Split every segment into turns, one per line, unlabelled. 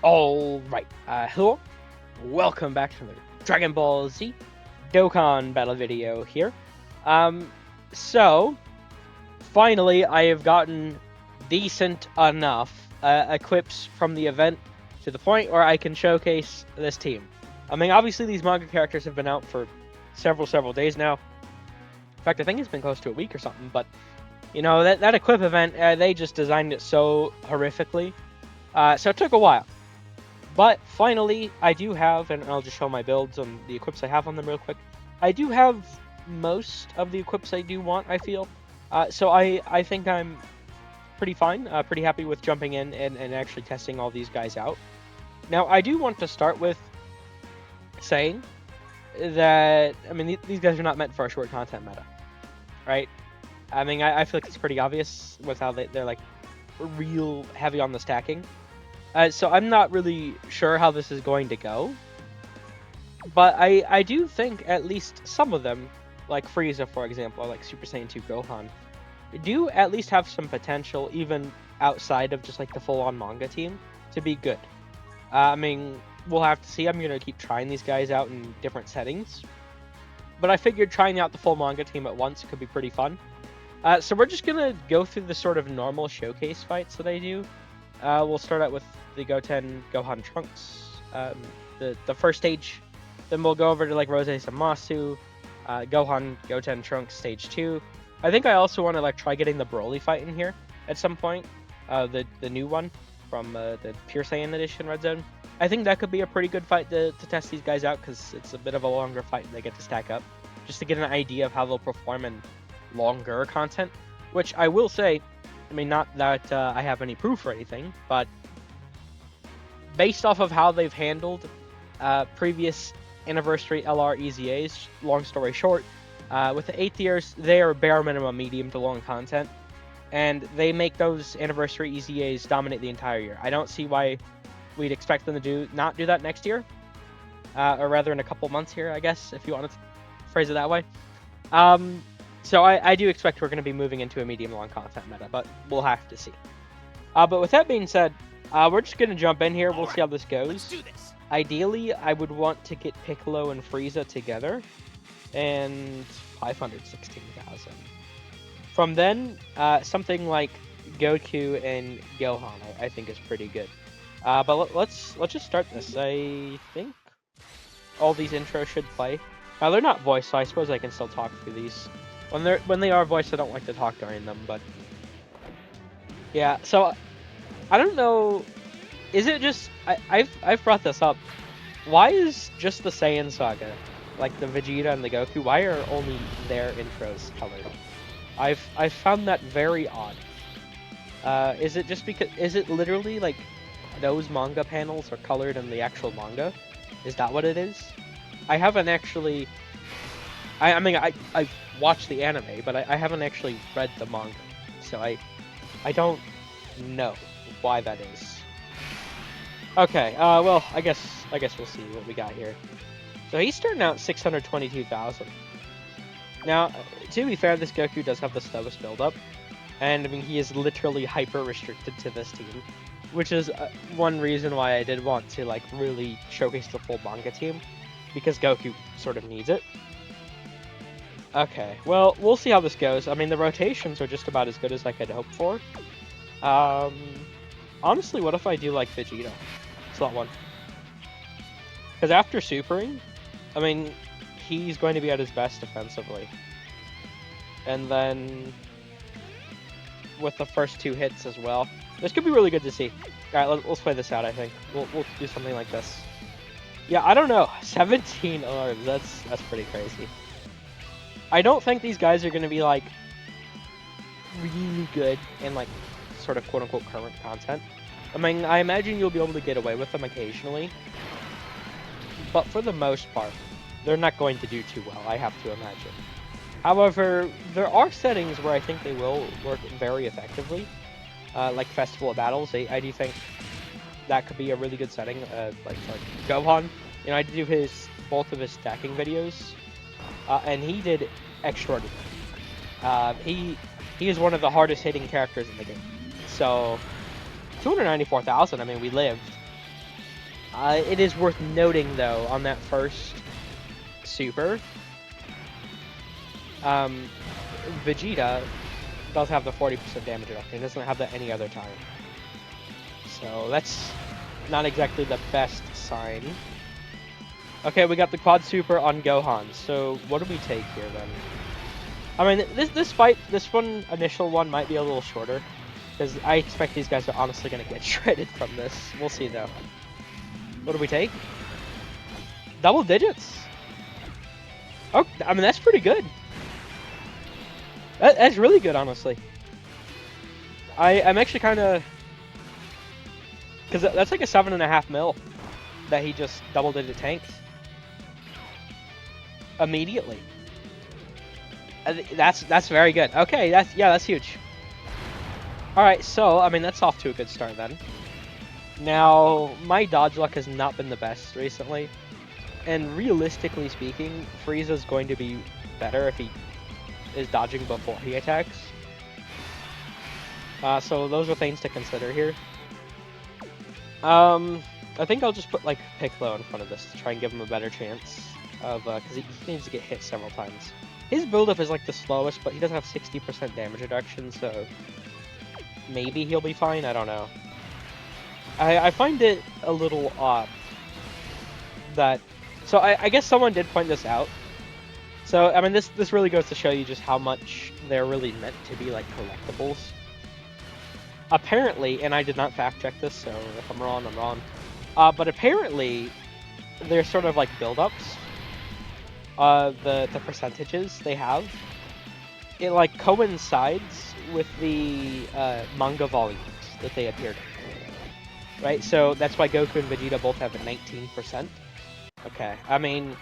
Alright, hello, welcome back to another Dragon Ball Z Dokkan battle video here. So, finally I have gotten decent enough equips from the event to the point where I can showcase this team. I mean, obviously these manga characters have been out for several days now. In fact, I think it's been close to a week or something, but, you know, that equip event, they just designed it so horrifically, so it took a while. But finally, I do have, and I'll just show my builds and the equips I have on them real quick. I do have most of the equips I do want, I feel. So I think I'm pretty fine, pretty happy with jumping in and actually testing all these guys out. Now, I do want to start with saying that, I mean, these guys are not meant for a short content meta, right? I mean, I feel like it's pretty obvious with how they're like real heavy on the stacking. So I'm not really sure how this is going to go. But I do think at least some of them, like Frieza, for example, or like Super Saiyan 2 Gohan, do at least have some potential, even outside of just like the full-on manga team, to be good. I mean, we'll have to see. I'm going to keep trying these guys out in different settings. But I figured trying out the full manga team at once could be pretty fun. So we're just going to go through the sort of normal showcase fights that I do. We'll start out with the Gohan+Trunks, the first stage. Then we'll go over to like Rose Samasu, Gohan+Goten+Trunks stage 2. I think I also want to like try getting the Broly fight in here at some point. The new one from the Pure Saiyan edition RedZone. I think that could be a pretty good fight to test these guys out because it's a bit of a longer fight and they get to stack up. Just to get an idea of how they'll perform in longer content. Which I will say, I mean, not that I have any proof or anything, but based off of how they've handled previous Anniversary LR EZAs, long story short, with the 8th years, they are bare minimum medium to long content, and they make those Anniversary EZAs dominate the entire year. I don't see why we'd expect them to not do that next year, or rather in a couple months here, I guess, if you want to phrase it that way. So I do expect we're going to be moving into a medium-long content meta, but we'll have to see. But with that being said, we're just going to jump in here. We'll see how this goes. Ideally, I would want to get Piccolo and Frieza together, and 516,000. From then, something like Goku and Gohan, I think is pretty good. But let's just start this. I think all these intros should play. Now they're not voiced, so I suppose I can still talk through these. When they are voiced, I don't like to talk during them, but yeah. So I don't know. Is it just I've brought this up? Why is just the Saiyan Saga, like the Vegeta and the Goku, why are only their intros colored? I've found that very odd. Is it just because is it literally like those manga panels are colored in the actual manga? Is that what it is? I haven't actually. I mean, I've watched the anime, but I haven't actually read the manga, so I don't know why that is. Okay, well, I guess we'll see what we got here. So he's starting out 622,000. Now, to be fair, this Goku does have the slowest build-up, and I mean, he is literally hyper-restricted to this team, which is one reason why I did want to like really showcase the full manga team, because Goku sort of needs it. Okay, well, we'll see how this goes. I mean, the rotations are just about as good as I could hope for. Honestly, what if I do, like, Vegeta? Slot 1. Because after supering, I mean, he's going to be at his best defensively. And then, with the first 2 hits as well. This could be really good to see. Alright, let's play this out, I think. We'll do something like this. Yeah, I don't know. 17 orbs, that's pretty crazy. I don't think these guys are going to be, like, really good in, like, sort of quote-unquote current content. I mean, I imagine you'll be able to get away with them occasionally. But for the most part, they're not going to do too well, I have to imagine. However, there are settings where I think they will work very effectively. Like Festival of Battles, I do think that could be a really good setting. Like Gohan, you know, I did do both of his stacking videos. And he did extraordinary. He is one of the hardest hitting characters in the game. So 294,000. I mean, we lived. It is worth noting, though, on that first super, Vegeta does have the 40% damage reduction. He doesn't have that any other time. So that's not exactly the best sign. Okay, we got the quad super on Gohan. So what do we take here then? I mean, this fight, this initial one might be a little shorter, because I expect these guys are honestly going to get shredded from this. We'll see though. What do we take? Double digits. Oh, I mean that's pretty good. That's really good, honestly. I'm actually kind of, because that's like a 7.5 mil that he just double-digit tanked immediately. That's very good. Okay, that's huge. All right, so I mean that's off to a good start then. Now my dodge luck has not been the best recently, and realistically speaking, Frieza's going to be better if he is dodging before he attacks. So those are things to consider here. I think I'll just put like Piccolo in front of this to try and give him a better chance of, because he needs to get hit several times. His build-up is like the slowest, but he does have 60% damage reduction, so maybe he'll be fine. I don't know. I find it a little odd that. So I guess someone did point this out. So I mean this really goes to show you just how much they're really meant to be like collectibles. Apparently, and I did not fact check this, so if I'm wrong, I'm wrong. But apparently, they're sort of like build-ups. The percentages they have, it like coincides with the manga volumes that they appeared in. Right, so that's why Goku and Vegeta both have a 19%. Okay, I mean,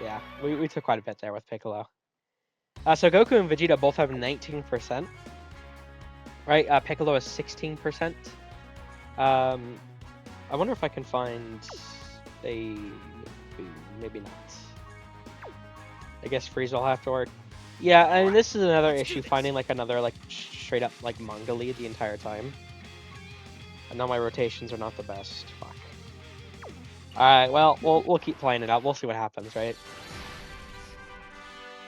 yeah, we took quite a bit there with Piccolo. So Goku and Vegeta both have 19%. Right, Piccolo is 16%. I wonder if I can find a... maybe not. I guess Frieza will have to work. Yeah, I mean, this is another issue, finding like another like straight up like manga lead the entire time. I know my rotations are not the best. Fuck. Alright, well, we'll keep playing it out. We'll see what happens, right?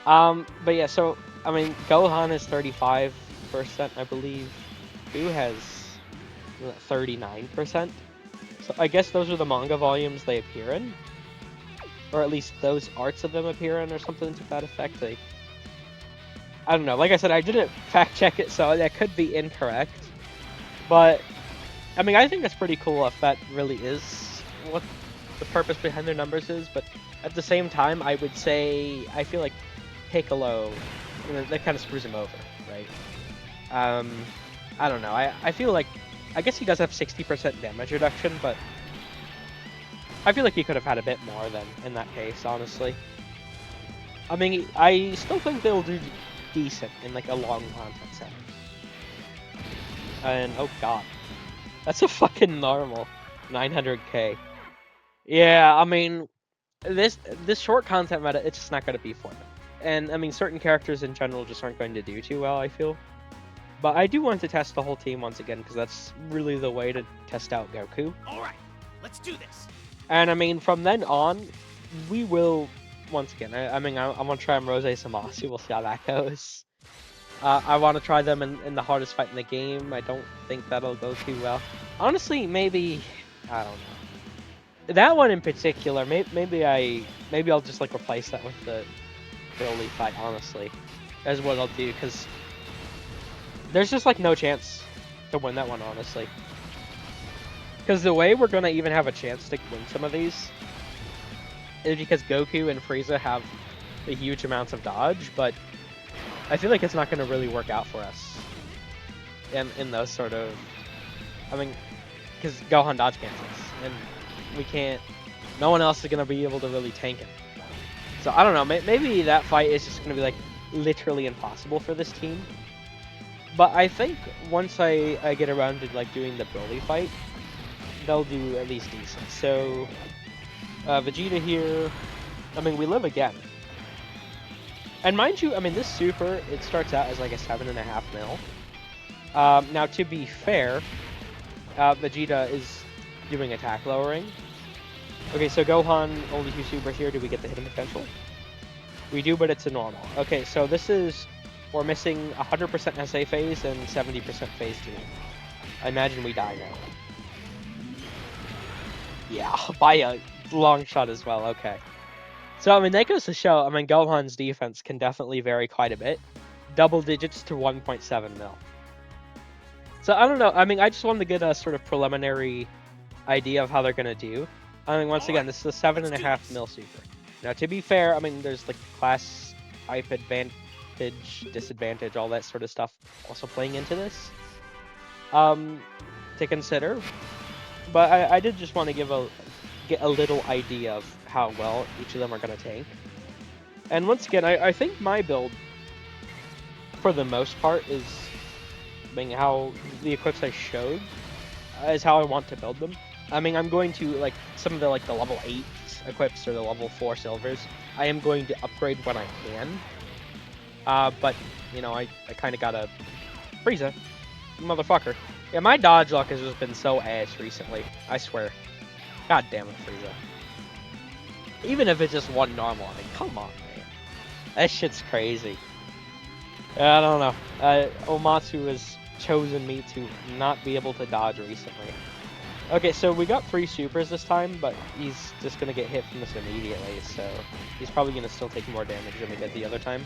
But yeah, so, I mean, Gohan is 35%, I believe. Boo has 39%. So I guess those are the manga volumes they appear in. Or at least those arts of them appear in, or something to that effect. I don't know. Like I said, I didn't fact check it, so that could be incorrect. But, I mean, I think that's pretty cool if that really is what the purpose behind their numbers is. But at the same time, I would say, I feel like Piccolo, you know, that kind of screws him over, right? I don't know. I feel like, I guess he does have 60% damage reduction, but I feel like he could have had a bit more than in that case, honestly. I mean, I still think they'll do decent in like a long content set. And oh god, that's a fucking normal 900k. Yeah, I mean, this short content meta, it's just not going to be for them. And I mean, certain characters in general just aren't going to do too well, I feel. But I do want to test the whole team once again, because that's really the way to test out Goku.
Alright, let's do this.
And I mean, from then on, we will, once again, I mean, I want to try him Rose Samasi, we'll see how that goes. I want to try them in the hardest fight in the game. I don't think that'll go too well. Honestly, maybe, I don't know. That one in particular, maybe I'll just like replace that with the Broly fight, honestly. That's what I'll do, because there's just like no chance to win that one, honestly. Because the way we're gonna even have a chance to win some of these is because Goku and Frieza have the huge amounts of dodge, but I feel like it's not gonna really work out for us in those sort of, I mean, because Gohan dodge cancels, and we can't, no one else is gonna be able to really tank it. So I don't know, maybe that fight is just gonna be like literally impossible for this team. But I think once I get around to like doing the Broly fight, they'll do at least decent. So Vegeta here, I mean, we live again. And mind you, I mean, this super, it starts out as like a 7.5 mil. Now, to be fair, Vegeta is doing attack lowering. Okay, so Gohan, only 2 supers here. Do we get the hidden potential? We do, but it's a normal. Okay, so this is... We're missing 100% SA phase and 70% phase 2. I imagine we die now. Yeah, by a long shot as well, okay. So, I mean, that goes to show, I mean, Gohan's defense can definitely vary quite a bit. Double digits to 1.7 mil. So, I don't know, I mean, I just wanted to get a sort of preliminary idea of how they're going to do. I mean, once again, this is a 7.5 mil super. Now, to be fair, I mean, there's like class type advantage, disadvantage, all that sort of stuff also playing into this to consider. But I did just want to get a little idea of how well each of them are going to tank. And once again, I think my build, for the most part, is being how the equips I showed is how I want to build them. I mean, I'm going to, like, some of the, like, the level 8 equips or the level 4 silvers, I am going to upgrade when I can. But, you know, I kind of gotta... Frieza, motherfucker. Yeah, my dodge luck has just been so ass recently. I swear. God damn it, Frieza. Even if it's just one normal, I mean, come on, man. That shit's crazy. I don't know. Omatsu has chosen me to not be able to dodge recently. Okay, so we got 3 supers this time, but he's just gonna get hit from this immediately, so he's probably gonna still take more damage than we did the other time.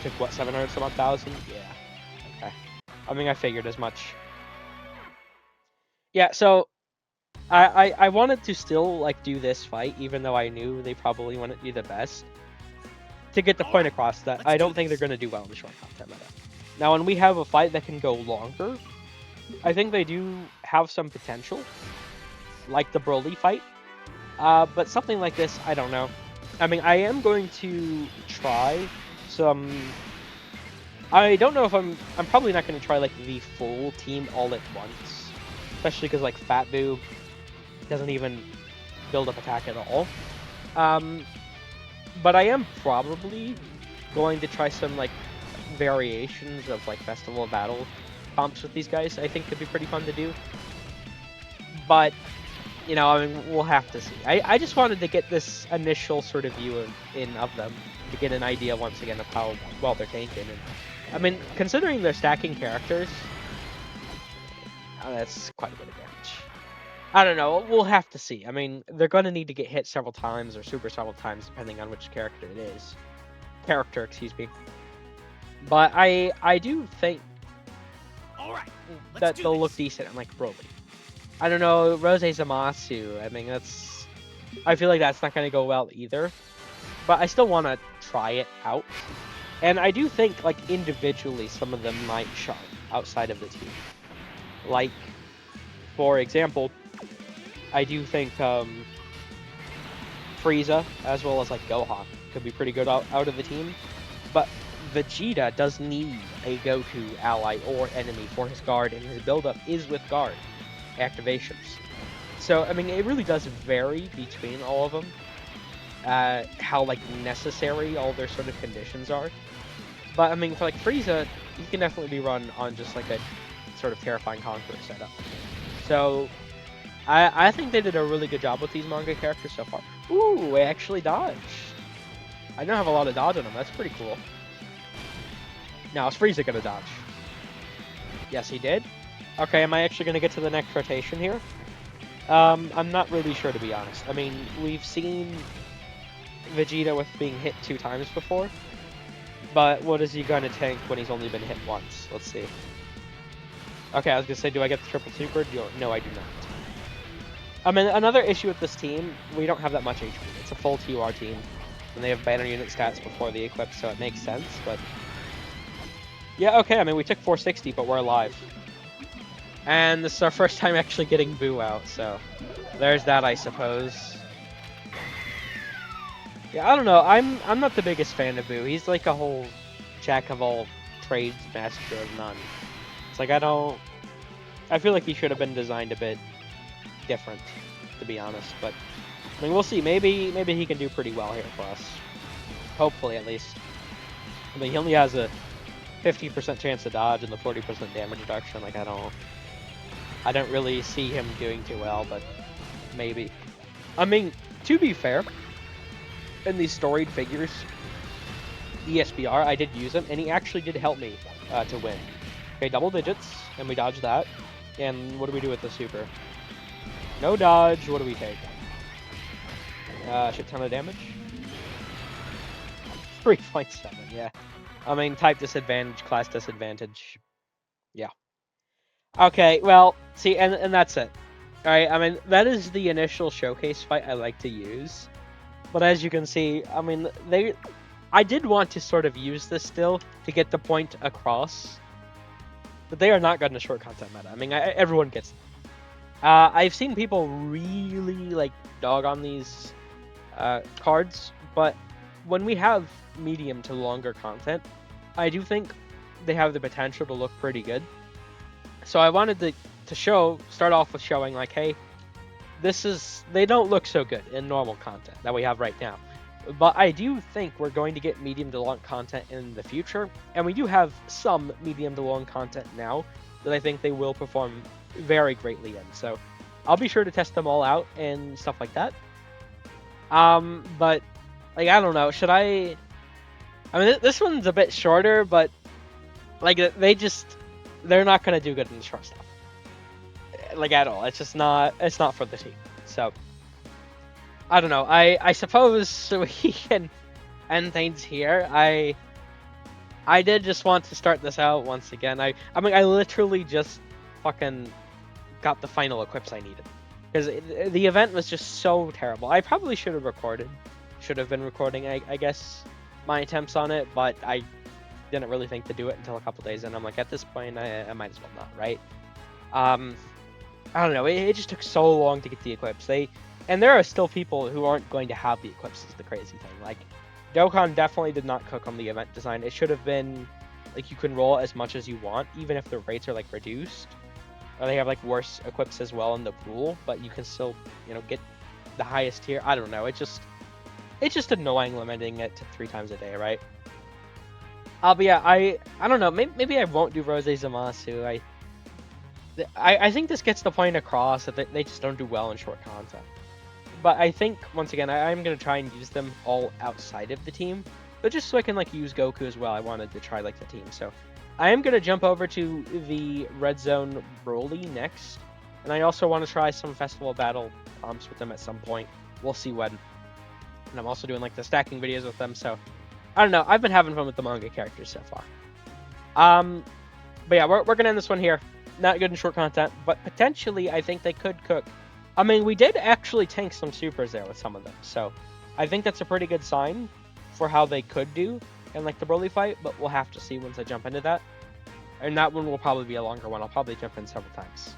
Took, what, 700 some odd thousand? Yeah. Okay. I mean, I figured as much. Yeah, so I wanted to still, like, do this fight, even though I knew they probably wouldn't be the best, to get the point across that I don't think they're going to do well in the short content meta. Now, when we have a fight that can go longer, I think they do have some potential, like the Broly fight, but something like this, I don't know. I mean, I am going to try some... I don't know if I'm probably not going to try, like, the full team all at once, especially because, like, Fat Boo doesn't even build up attack at all. But I am probably going to try some, like, variations of, like, Festival of Battle comps with these guys. I think could be pretty fun to do. But, you know, I mean, we'll have to see. I just wanted to get this initial sort of view of them to get an idea, once again, of how well they're tanking. And, I mean, considering they're stacking characters, that's quite a bit of damage. I don't know. We'll have to see. I mean, they're going to need to get hit several times or super several times, depending on which character it is. Character, excuse me. But I do think that they'll look decent in, like, Broly. I don't know, Rose Zamasu. I mean, I feel like that's not going to go well either. But I still want to try it out. And I do think, like, individually, some of them might shine outside of the team. Like, for example, I do think Frieza, as well as, like, Gohan, could be pretty good out of the team. But Vegeta does need a Goku ally or enemy for his guard, and his buildup is with guard activations. So, I mean, it really does vary between all of them, how, like, necessary all their sort of conditions are. But, I mean, for, like, Frieza, he can definitely be run on just, like, a sort of terrifying Conqueror setup. So, I think they did a really good job with these manga characters so far. Ooh, I actually dodged. I don't have a lot of dodge on them. That's pretty cool. Now, is Frieza gonna dodge? Yes, he did. Okay, am I actually gonna get to the next rotation here? I'm not really sure, to be honest. I mean, we've seen Vegeta with being hit 2 times before. But what is he gonna tank when he's only been hit once? Let's see. Okay, I was gonna say, do I get the triple super? No, I do not. I mean, another issue with this team, we don't have that much HP. It's a full TUR team, and they have banner unit stats before the equip, so it makes sense, but... Yeah, okay, I mean, we took 460, but we're alive. And this is our first time actually getting Boo out, so... There's that, I suppose. Yeah, I don't know, I'm not the biggest fan of Boo. He's like a whole jack of all trades, master of none. It's like, I feel like he should have been designed a bit different, to be honest, but I mean, we'll see. Maybe he can do pretty well here for us. Hopefully, at least. I mean, he only has a 50% chance to dodge and the 40% damage reduction. Like, I don't really see him doing too well, but maybe. I mean, to be fair, in these storied figures, ESBR, I did use him, and he actually did help me to win. Okay, double digits, and we dodge that. And what do we do with the super? No dodge, what do we take? Shit ton of damage? 3.7, yeah. I mean, type disadvantage, class disadvantage. Yeah. Okay, well, see, and that's it. Alright, I mean, that is the initial showcase fight I like to use. But as you can see, I mean, I did want to sort of use this still to get the point across. But they are not good in a short content meta. I mean, everyone gets them. I've seen people really, like, dog on these cards, but when we have medium to longer content, I do think they have the potential to look pretty good. So I wanted to start off with showing, like, hey, they don't look so good in normal content that we have right now. But I do think we're going to get medium to long content in the future, and we do have some medium to long content now that I think they will perform very greatly in. So I'll be sure to test them all out and stuff like that. But like, I don't know, should I mean, this one's a bit shorter, but like they're not gonna do good in the short stuff. Like, at all. It's not for the team. So I don't know. I suppose we can end things here. I did just want to start this out once again. I mean, I literally just fucking got the final equips I needed. Because the event was just so terrible. I probably should have been recording, I guess, my attempts on it, but I didn't really think to do it until a couple days, and I'm like, at this point, I might as well not, right? I don't know, it just took so long to get the equips. And there are still people who aren't going to have the equips, is the crazy thing. Like, Dokkan definitely did not cook on the event design. It should have been, like, you can roll as much as you want, even if the rates are, like, reduced. Or they have, like, worse equips as well in the pool, but you can still, you know, get the highest tier. I don't know, it's just annoying limiting it to 3 times a day, right? But yeah, I don't know, maybe I won't do Rose Zamasu. I think this gets the point across that they just don't do well in short content. But I think, once again, I'm going to try and use them all outside of the team. But just so I can, like, use Goku as well, I wanted to try, like, the team. So I am going to jump over to the RedZone Broly next. And I also want to try some Festival Battle comps with them at some point. We'll see when. And I'm also doing, like, the stacking videos with them. So I don't know. I've been having fun with the manga characters so far. But yeah, we're going to end this one here. Not good in short content, but potentially I think they could cook. I mean, we did actually tank some supers there with some of them, so I think that's a pretty good sign for how they could do in, like, the Broly fight, but we'll have to see once I jump into that. And that one will probably be a longer one. I'll probably jump in several times.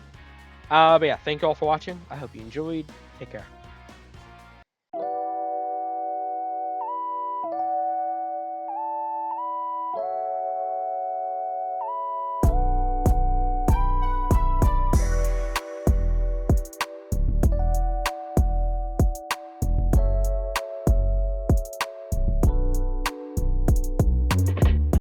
But yeah, thank you all for watching. I hope you enjoyed. Take care.